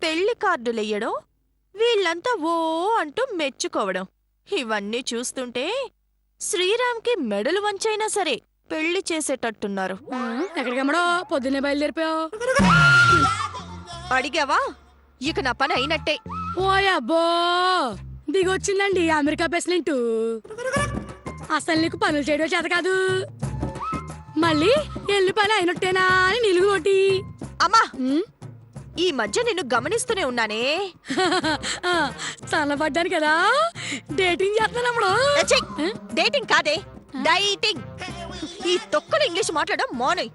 పెళ్లి కార్డులెయ్యడం, వీళ్ళంతా ఓ అంటూ మెచ్చుకోవడం, ఇవన్నీ చూస్తుంటే శ్రీరామ్కి మెడలు వంచైనా సరే పెళ్లి చేసేటట్టున్నారు. ఎక్కడికమ్మడో పొద్దున్నే బయలుదేరిపోయావు? అడిగావా? ఇక నా పని అయినట్టే. ఓయబ్బో, దిగొచ్చిందండి అమెరికా ప్రెసిడెంట్. అసలు నీకు పనులు చేయడం చేత కాదు, మళ్ళీ ఎల్లి పని అయినట్టేనా అని నిలుగు కొట్టి. అమ్మా, ఈ మధ్య నిన్ను గమనిస్తూనే ఉన్నానే. చల్లబడ్డాను కదా, డేటింగ్ చేస్తానప్పుడు. డేటింగ్ కాదే, డైటింగ్. ఈ తొక్కలు ఇంగ్లీష్ మాట్లాడడం మోనయ్.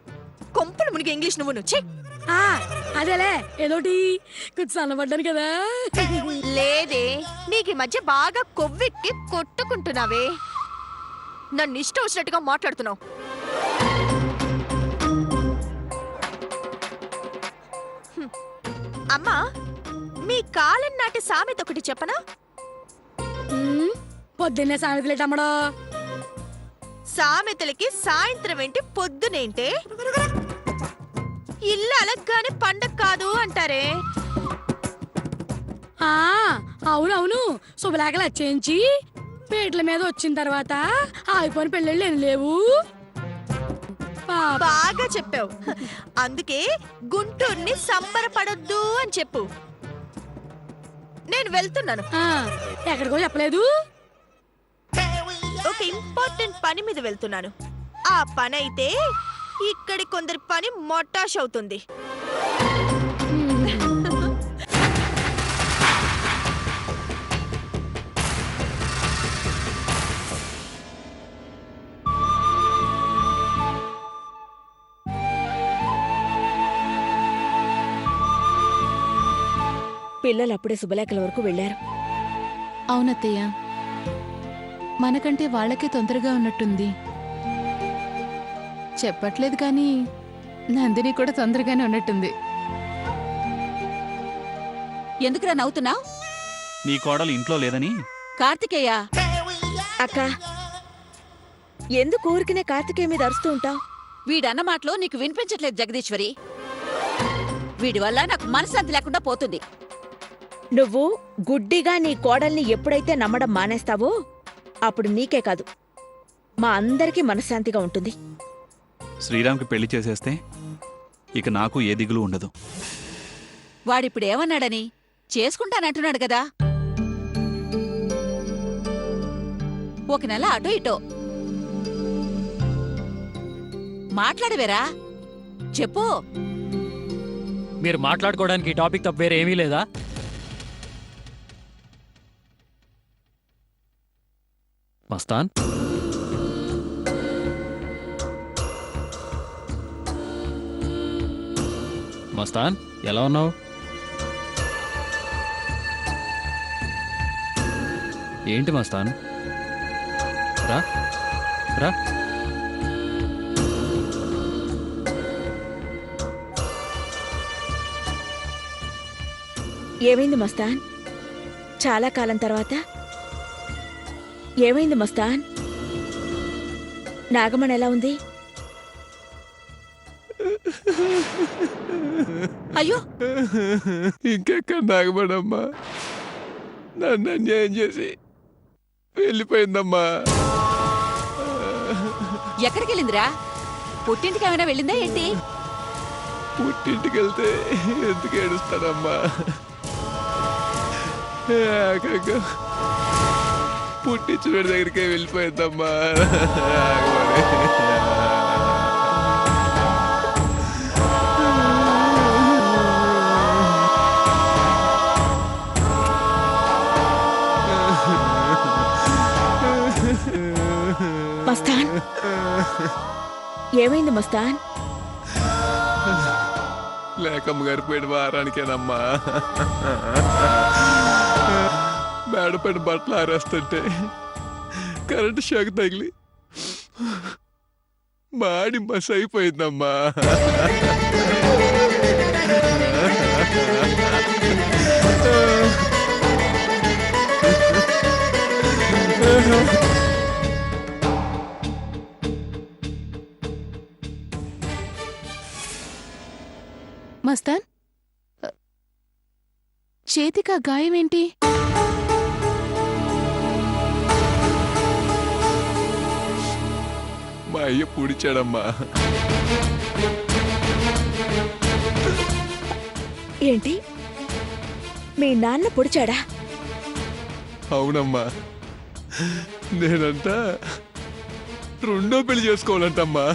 కొంపలు మునిగి ఇంగ్లీష్ నువ్వు నుచ్చి. అదేలే ఏదోటి కొంచెం చల్లబడ్డాను కదా. లేదే, నీకు ఈ మధ్య బాగా కొవ్వెక్కి కొట్టుకుంటున్నావే. నన్ను ఇష్టం వచ్చినట్టుగా మాట్లాడుతున్నావు. అమ్మా, మీ కాలం నాటి సామెత ఒకటి చెప్పనా? పొద్దున్నే సామెతలేటమ్మడో. సామెతలకి సాయంత్రం ఏంటి, పొద్దునేంటే? ఇల్లు అలగ్గానే పండగ కాదు అంటారే. అవునవును, శుభలేఖలు వచ్చేయించి పేట్ల మీద వచ్చిన తర్వాత ఆగిపోయిన పెళ్ళిళ్ళు ఏం లేవు. బాగా చెప్పావు. అందుకే గుంటూరుని సంబరపడొద్దు అని చెప్పు. నేను వెళ్తున్నాను. ఎక్కడికో చెప్పలేదు. ఒక ఇంపార్టెంట్ పని మీద వెళ్తున్నాను. ఆ పని అయితే ఇక్కడి కొందరి పని మొట్టాష్ అవుతుంది. పిల్లలు అప్పుడే శుభలేఖల వరకు వెళ్లారు. అవునత్తయ్య, మనకంటే వాళ్ళకే తొందరగా ఉన్నట్టుంది. చెప్పట్లేదు కానీ నందిని కూడా తొందరగానే ఉన్నట్టుంది. ఎందుకురా నవ్వుతున్నావు? నీ కోడలు ఇంట్లో లేదని. కార్తికేయ, అక్క, ఎందుకు ఊరికినే కార్తికేయ మీద అరుస్తూ ఉంటావు? వీడన్న మాటలో నీకు వినిపించట్లేదు జగదీశ్వరి. వీడి వల్ల నాకు మనశ్శాంతి లేకుండా పోతుంది. నువ్వు గుడ్డిగా నీ కోడల్ని ఎప్పుడైతే నమ్మడం మానేస్తావో అప్పుడు నీకే కాదు, మా అందరికీ మనశ్శాంతిగా ఉంటుంది. శ్రీరామ్కి పెళ్లి చేసేస్తే ఇక నాకు ఏ దిగులు ఉండదు. వాడిప్పుడు ఏమన్నాడని? చేసుకుంటానంటున్నాడు కదా. ఒక నెల అటో ఇటో మాట్లాడవేరా, చెప్పు. మీరు మాట్లాడుకోవడానికి ఈ టాపిక్ తప్ప వేరే ఏమీ లేదా? మస్తాన్, మస్తాన్ ఎలా ఉన్నావు? ఏంటి మస్తాన్, రా రా. ఏమైంది మస్తాన్? చాలా కాలం తర్వాత ఏమైంది మస్తాన్? నాగమణి ఎలా ఉంది? అయ్యో, ఇంకెక్కడ నాగమణమ్మా? నన్ను అన్యాయం చేసి వెళ్ళిపోయిందమ్మా. ఎక్కడికి వెళ్ళిందిరా? పుట్టింటికి ఏమైనా వెళ్ళిందా ఏంటి? పుట్టింటికి వెళ్తే ఎందుకు ఏడుస్తానమ్మా? పుట్టించిన దగ్గరికే వెళ్ళిపోయిందమ్మా. మస్తాన్, ఏమైంది మస్తాన్? లేకమ్మ గారి పోయిన వారానికేనమ్మా. మేడపైన బట్టలు ఆరేస్తుంటే కరెంటు షాక్ తగిలి మాడి మస్ అయిపోయిందమ్మా. మస్తాన్ చేతికి ఆ గాయం ఏంటి? మా అయ్య పూడిచాడమ్మా. ఏంటి మీ నాన్న పొడిచాడా? అవునమ్మా, నేనంట రెండో పెళ్లి చేసుకోవాలంటమ్మా.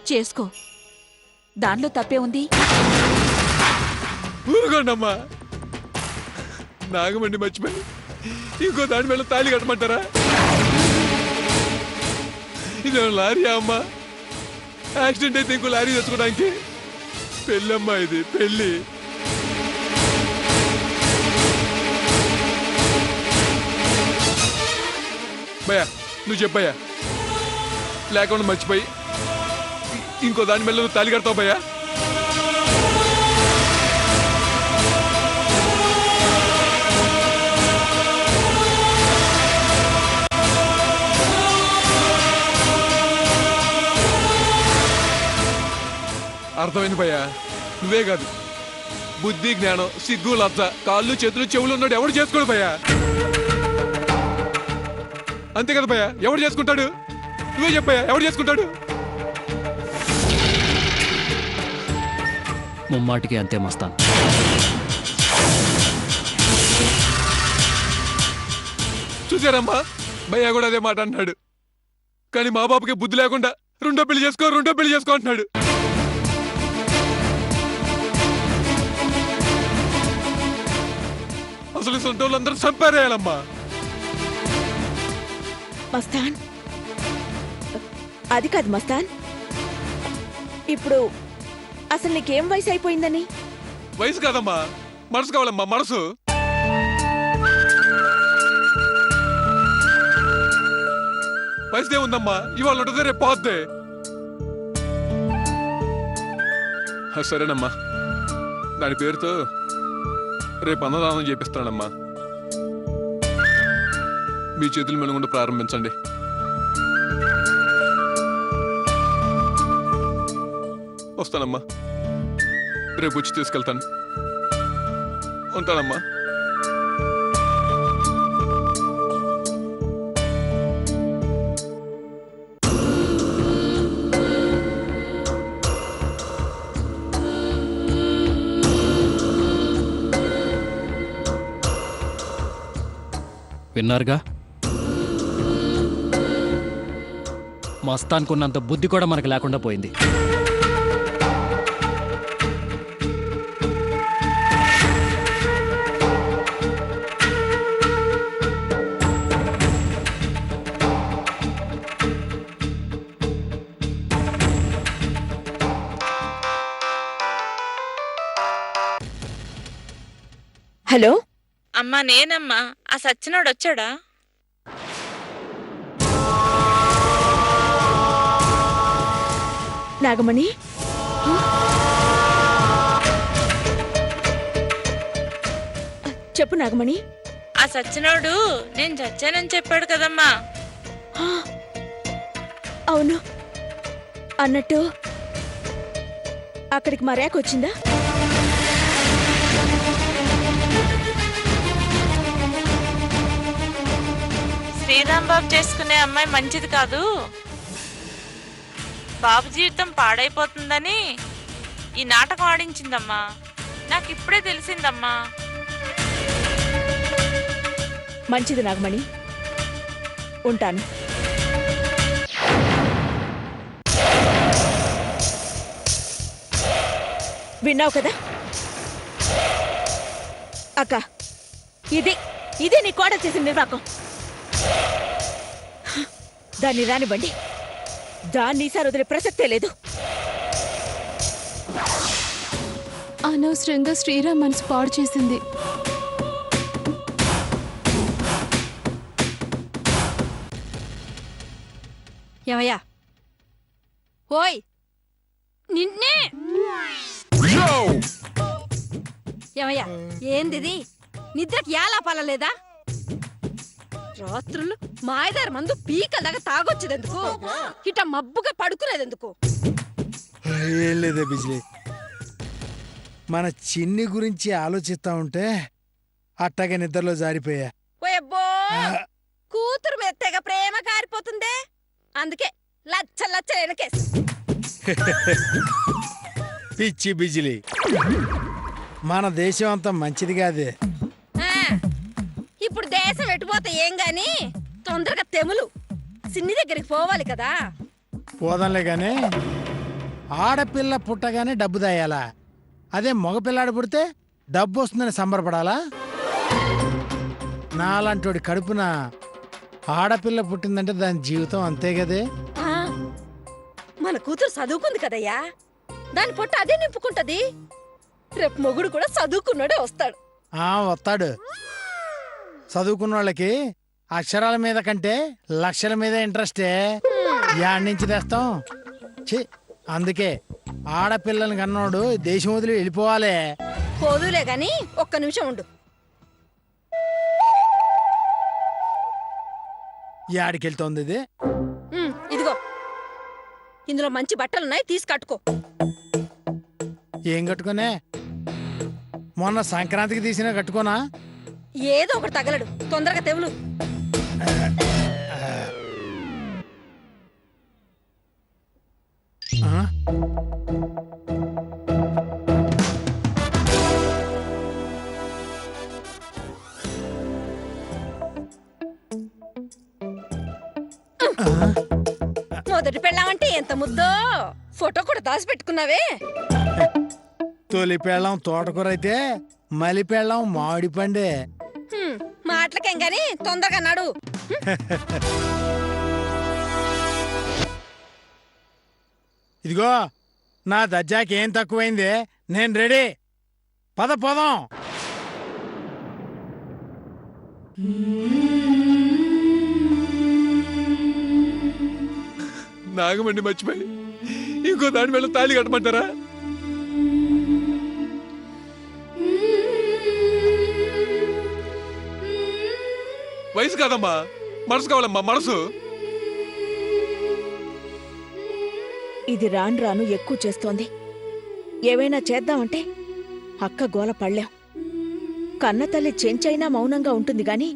చేసుకో, దానిలో తప్పే ఉంది. ఊరుకోండమ్మా, నాగమండి మర్చిపోయి ఇంకో దాని మీద తాళి కట్టమంటారా? ఇదే లారీయా అమ్మా? యాక్సిడెంట్ అయితే ఇంకో లారీ తెచ్చుకోవడానికి. పెళ్ళమ్మా, ఇది పెళ్ళి. భయ్యా నువ్వు చెప్పయ్యా, లేకుండా మర్చిపోయి ఇంకో దాని మీద నువ్వు తాళి కడతావు భయ్యా? అర్థమైంది భయ్యా, నువ్వే కాదు, బుద్ధి జ్ఞానం సిగ్గు లజ్జ కాళ్ళు చేతులు చెవులు ఉన్నాడు ఎవడు చేసుకోడు భయ్యా. అంతే కదా భయ్యా, ఎవడు చేసుకుంటాడు? నువ్వే చెప్పయ్యా, ఎవడు చేసుకుంటాడు? ముమ్మాటికి అంతే మస్తాన్. చూసారమ్మా, భయ్యా కూడా అదే మాట అన్నాడు. కానీ మా బాబుకి బుద్ధి లేకుండా రెండో పెళ్లి చేసుకో అంటున్నాడు. అసలు సొంతోళ్ళందరూ చంపారేయాలమ్మా. మస్తాన్, అది కాదు మస్తాన్, ఇప్పుడు అసలు నీకేం వయసు అయిపోయిందని? వయసు కాదమ్మా, మనసు కావాలమ్మా, మనసు. వయసుదే ఉందమ్మా, ఇవాళ ఉంటుంది రేపు పోద్దే. సరేనమ్మా, దాని పేరుతో రేపు అన్నదానం చేపిస్తానమ్మా. మీ చేతులు మెలుగుండా ప్రారంభించండి. వస్తానమ్మా, రేపు వచ్చి తీసుకెళ్తాను. ఉంటానమ్మా. విన్నారుగా, మస్తాన్కున్నంత బుద్ధి కూడా మనకు లేకుండా పోయింది. హలో అమ్మా, నేనమ్మా. ఆ సచ్చినోడు వచ్చాడా? నాగమణి, చెప్పు నాగమణి. ఆ సచ్చినోడు నేను చచ్చానని చెప్పాడు కదమ్మా. అవును, అన్నట్టు అక్కడికి మర్యాక వచ్చిందా? శ్రీరామ్ బాబు చేసుకునే అమ్మాయి మంచిది కాదు. బాబు జీవితం పాడైపోతుందని ఈ నాటకం ఆడించిందమ్మా. నాకు ఇప్పుడే తెలిసిందమ్మా. మంచిది నాగమణి, ఉంటాను. విన్నావు కదా అక్క, ఇదే నీ కోడ చేసిన నిర్వాకం. దాన్ని రానివ్వండి, దాన్ని ఈసారి వదిలే ప్రసక్తే లేదు. అనవసరంగా శ్రీరామ్ మనసు పాడు చేసింది. ఏమయ్యా? ఓయ్, నిన్నే! ఏమయ్యా ఏందిది నిద్రకి ఏలాపాల లేదా రాత్రులు మాయదారి మందు పీకల దాకా తాగొచ్చేదెందుకు ఇట మబ్బుగా పడుకునేదెందుకు ఏం లేదే బిజ్లీ, మన చిన్ని గురించి ఆలోచిస్తా ఉంటే అట్టగే నిద్రలో జారిపోయా. ఓయబ్బో కూతురు మీద తెగ ప్రేమ కారిపోతుందే అందుకే లచ్చ వెనకేసి పిచ్చి బిజిలీ, మన దేశం అంత మంచిది కాదే. ఇప్పుడు దేశం ఎటుపోతే ఏం గాని తొందరగా తెములు సిన్ని దగ్గరికి పోవాలి కదా. పోదంలే గాని ఆడపిల్ల పుట్టగానే డబ్బు దాయాలా, అదే మగపిల్లాడు పుడితే డబ్బు వస్తుందని సంబరపడాలా? నాలాంటోడి కడుపున ఆడపిల్ల పుట్టిందంటే దాని జీవితం అంతే కదే. ఆ, మన కూతురు చదువుకుంది కదయ్యా, దాని పొట్ట అదే నింపుకుంటది. రేపు మొగుడు కూడా చదువుకున్నాడే వస్తాడు. వస్తాడు. చదువుకున్న వాళ్ళకి అక్షరాల మీద కంటే లక్షల మీద ఇంట్రెస్టే. యాడ్ నుంచి తెస్తాం. అందుకే ఆడపిల్లని కన్నోడు దేశం వదిలి వెళ్ళిపోవాలి. పోదులే గాని ఒక్క నిమిషం ఉండు. యాడికెళ్తోంది ఇది? ఇదిగో ఇందులో మంచి బట్టలున్నాయి, తీసి కట్టుకో. ఏం కట్టుకోనే? మొన్న సంక్రాంతికి తీసినా కట్టుకోనా? ఏదో ఒకటి తగలడు, తొందరగా తెవులు. మొదటి పెళ్ళామంటే ఎంత ముద్దో, ఫోటో కూడా దాచి పెట్టుకున్నావే. తొలి పెళ్ళం తోటకూర అయితే మలి పెళ్ళం మామిడి పండే. మాటలకేం గాని తొందరగా నాడు. ఇదిగో నా దజ్జాకి ఏం తక్కువైంది, నేను రెడీ. పద పోదాం. నాగమండి మర్చిపోయి ఇంకో దాని మీద తాళి కట్టమంటారా? వయసు కాదమ్మా, మనసు కావాలమ్మా, మనసు. ఇది రాను రాను ఎక్కువ చేస్తోంది. ఏవైనా చేద్దామంటే అక్క గోల పడలేం. కన్నతల్లి చెంచైనా మౌనంగా ఉంటుంది గాని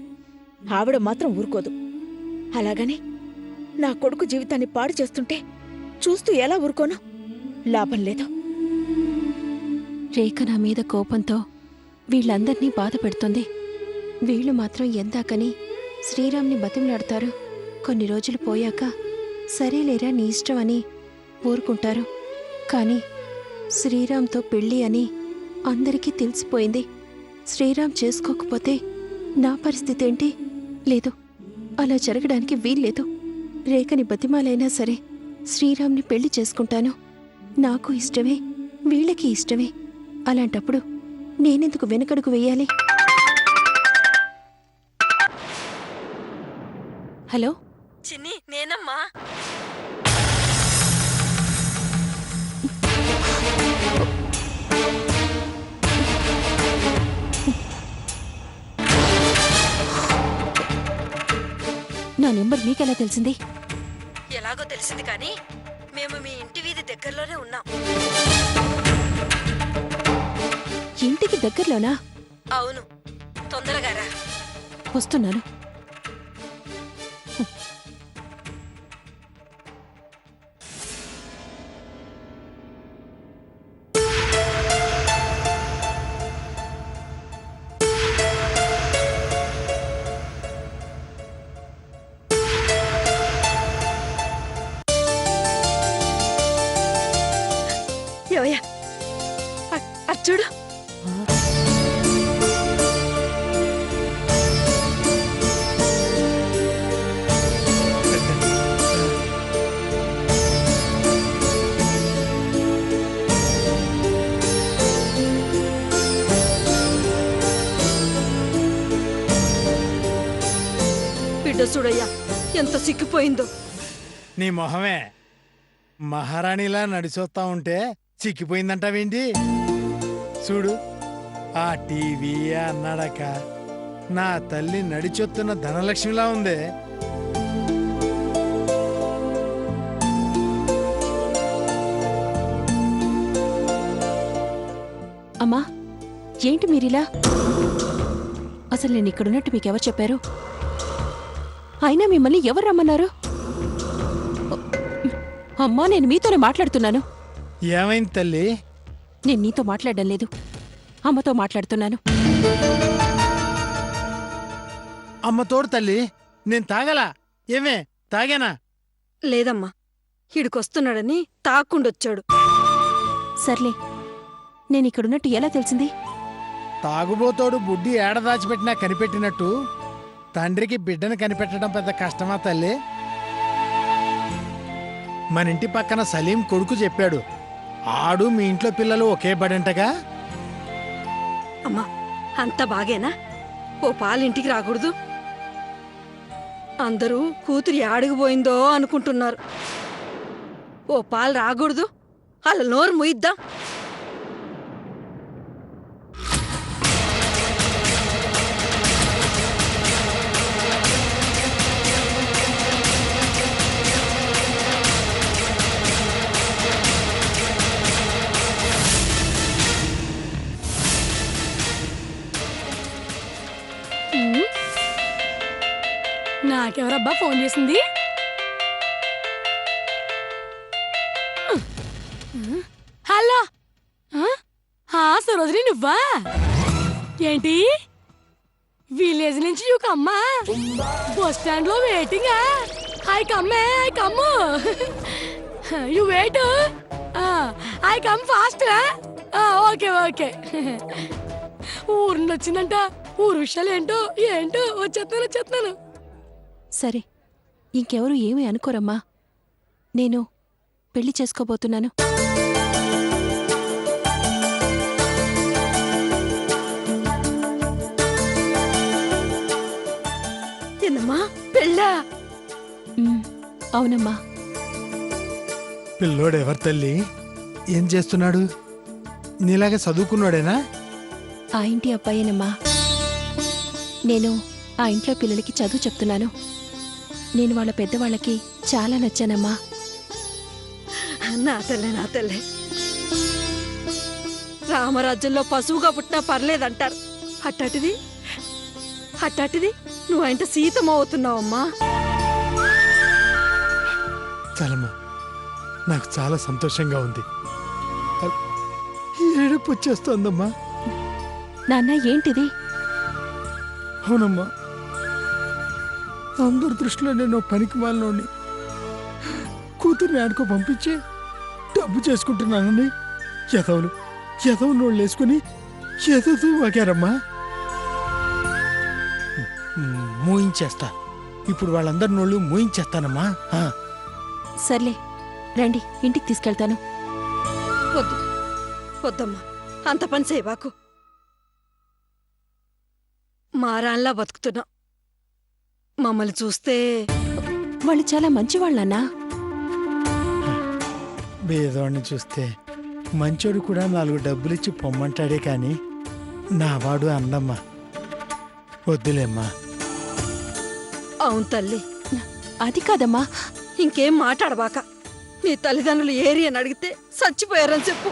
ఆవిడ మాత్రం ఊరుకోదు. అలాగని నా కొడుకు జీవితాన్ని పాడు చేస్తుంటే చూస్తూ ఎలా ఊరుకోను? లాభం లేదు. రేఖ నా మీద కోపంతో వీళ్ళందర్నీ బాధ పెడుతుంది. వీళ్ళు మాత్రం ఎందాకని శ్రీరామ్ని బతిమలాడతారు. కొన్ని రోజులు పోయాక సరేలేరా నీ ఇష్టం అని ఊరుకుంటారు. కానీ శ్రీరామ్తో పెళ్ళి అని అందరికీ తెలిసిపోయింది. శ్రీరామ్ చేసుకోకపోతే నా పరిస్థితి ఏంటి? లేదు, అలా జరగడానికి వీల్లేదు. రేఖని బతిమాలైనా సరే శ్రీరామ్ని పెళ్లి చేసుకుంటాను. నాకు ఇష్టమే, వీళ్ళకి ఇష్టమే. అలాంటప్పుడు నేనెందుకు వెనకడుగు వెయ్యాలి? హలో చిన్ని, నేనమ్మా. నా నెంబర్ మీకెలా తెలిసింది? ఎలాగో తెలిసింది కానీ మేము మీ ఇంటి వీధి దగ్గరలోనే ఉన్నాం. ఇంటికి దగ్గరలోనా? అవును, తొందరగా రా. వస్తున్నాను. ఏవయ్యా, అచ్చుడు. బిడ్డ చూడయ్యా ఎంత సిక్కిపోయిందో. నీ మొహమే మహారాణిలా నడిచొస్తా ఉంటే చిక్కిపోయిందంటావేంటి? చూడు, ఆ టీవీ అన్నాడక్క నా తల్లి నడిచొత్తున్న ధనలక్ష్మిలా ఉంది. అమ్మా ఏంటి మీరిలా? అసలు నేను ఇక్కడున్నట్టు మీకెవరు చెప్పారు? అయినా మిమ్మల్ని ఎవరు రమ్మన్నారు? అమ్మా నేను మీతోనే మాట్లాడుతున్నాను. ఏమైంది తల్లి? నేను నీతో మాట్లాడడం లేదు, అమ్మతో మాట్లాడుతున్నాను. అమ్మ తోడు తల్లి, నేను తాగలా. ఏమే తాగానా? లేదమ్మా, ఈడికొస్తున్నాడని తాక్కుండొచ్చాడు. సర్లే, నేను ఇక్కడున్నట్టు ఎలా తెలిసింది? తాగుబోతోడు బుడ్డి ఏడ దాచిపెట్టినా కనిపెట్టినట్టు తండ్రికి బిడ్డను కనిపెట్టడం పెద్ద కష్టమా తల్లి? మన ఇంటి పక్కన సలీం కొడుకు చెప్పాడు, ఆడు మీ ఇంట్లో పిల్లలు ఒకే బడంటగా. అమ్మా అంత బాగేనా? ఓ పాలింటికి రాకూడదు? అందరూ కూతురు ఆడిగిపోయిందో అనుకుంటున్నారు. ఓ పాలు రాకూడదు? అలా నోరు ముయిద్దాం. నాకెవరబ్బా ఫోన్ చేసింది? హలో, సరోజిని నువ్వా? ఏంటి విలేజ్ నుంచి యూ కమ్మా? బస్ స్టాండ్ లో వెయిటింగా? ఐ కమ్మే, I come. You wait, I come fast. Okay okay. ఊరు నుండి వచ్చిందంట. ఊరు విషయాలు ఏంటో ఏంటో. వచ్చేస్తున్నాను. సరే, ఇంకెవరు ఏమీ అనుకోరమ్మా. నేను పెళ్లి చేసుకోబోతున్నాను. ఏందమ్మా పెళ్ళా? అవునమ్మా. పిల్లోడెవరు తల్లి? ఏం చేస్తున్నాడు? నీలాగే చదువుకున్నాడేనా? ఆ ఇంటి అబ్బాయేనమ్మా. నేను ఆ ఇంట్లో పిల్లలకి చదువు చెప్తున్నాను. నేను వాళ్ళ పెద్దవాళ్ళకి చాలా నచ్చానమ్మా. నా తల్లే. రామరాజ్యంలో పశువుగా పుట్టినా పర్లేదంటారు. అట్టాటిది నువ్వంట సీతమవుతున్నావమ్మా. చాలమ్మా, నాకు చాలా సంతోషంగా ఉంది. ఏడుపు వచ్చేస్తోందమ్మా. నాన్న ఏంటిది? అవునమ్మా, అందరి దృష్టిలో నేను పనికి మాలినోడిని, కూతుర్ని ఆడుకో పంపించి డబ్బు చేసుకుంటున్నానని ఎదవు నోళ్ళు వేసుకుని ఎదుతూ వాగారమ్మా. మూయించేస్తా. ఇప్పుడు వాళ్ళందరి నోళ్ళు మూయించేస్తానమ్మా. సర్లే రండి, ఇంటికి తీసుకెళ్తాను. వద్దమ్మా, అంత పని చేయబాకు. మారాన్లా బతుకుతున్నా. మమ్మల్ని చూస్తే వాళ్ళు చాలా మంచివాళ్ళన్నా. బేదవాడిని చూస్తే మంచోడు కూడా 4 డబ్బులిచ్చి పొమ్మంటాడే కాని నావాడు అందమ్మా. వద్దులేమ్మా. అవును తల్లి. అది కాదమ్మా. ఇంకేం మాట్లాడబాక. నీ తల్లిదండ్రులు ఏరి అని అడిగితే చచ్చిపోయారని చెప్పు.